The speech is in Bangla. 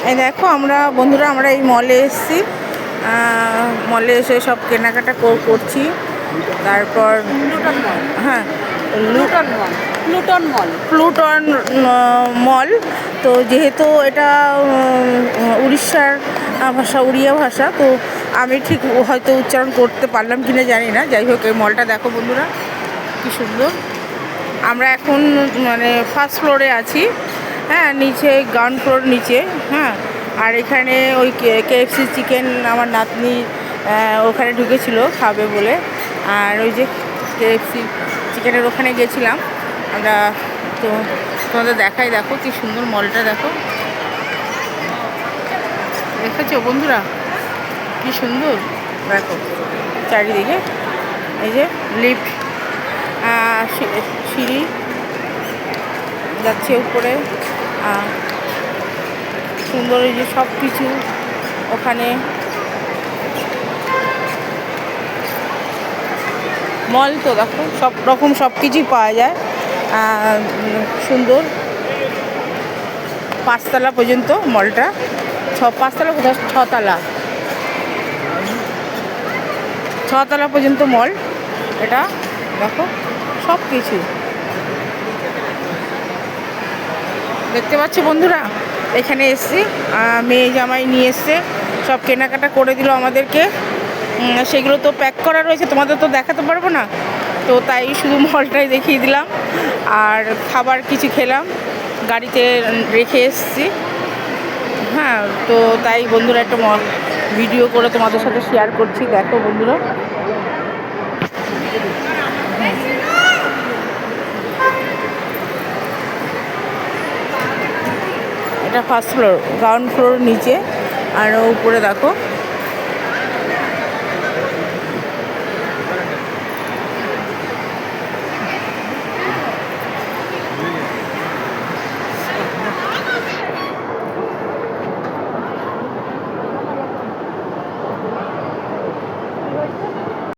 এই দেখো আমরা বন্ধুরা আমরা এই মলে এসেছি, মলে এসে সব কেনাকাটা করছি। তারপর হ্যাঁ প্লুটন মল। তো যেহেতু এটা উড়িষ্যার ভাষা, উড়িয়া ভাষা, তো আমি ঠিক হয়তো উচ্চারণ করতে পারলাম কিনা জানি না। যাই হোক, এই মলটা দেখো বন্ধুরা কী সুন্দর। আমরা এখন মানে ফার্স্ট ফ্লোরে আছি, হ্যাঁ, নিচে গ্রাউন্ড ফ্লোর নিচে, হ্যাঁ। আর এখানে ওই KFC চিকেন আমার নাতনি ওখানে ঢুকেছিল খাবে বলে, আর ওই যে KFC চিকেনের ওখানে গেছিলাম আমরা। তো তোমাদের দেখাই, দেখো কি সুন্দর মলটা, দেখো, দেখেছো বন্ধুরা কি সুন্দর, দেখো চারিদিকে। এই যে লিফট, সিঁড়ি যাচ্ছে উপরে, সুন্দর। এই যে সব কিছু ওখানে মল, তো দেখো সব রকম সব কিছুই পাওয়া যায়, সুন্দর। 5 তলা পর্যন্ত মলটা, 5 তলা কোথাও 6 তলা, 6 তলা পর্যন্ত মল এটা। দেখো সব কিছু দেখতে পাচ্ছ বন্ধুরা। এখানে এসছি, মেয়ে জামাই নিয়ে এসছে, সব কেনাকাটা করে দিল আমাদেরকে। সেগুলো তো প্যাক করা রয়েছে, তোমাদের তো দেখাতে পারবো না, তো তাই শুধু মলটাই দেখিয়ে দিলাম। আর খাবার কিছু খেলাম, গাড়িতে রেখে এসছি, হ্যাঁ। তো তাই বন্ধুরা একটা ভিডিও করে তোমাদের সাথে শেয়ার করছি। দেখো বন্ধুরা, এটা ফার্স্ট ফ্লোর, গ্রাউন্ড ফ্লোর নিচে, আর উপরে দেখো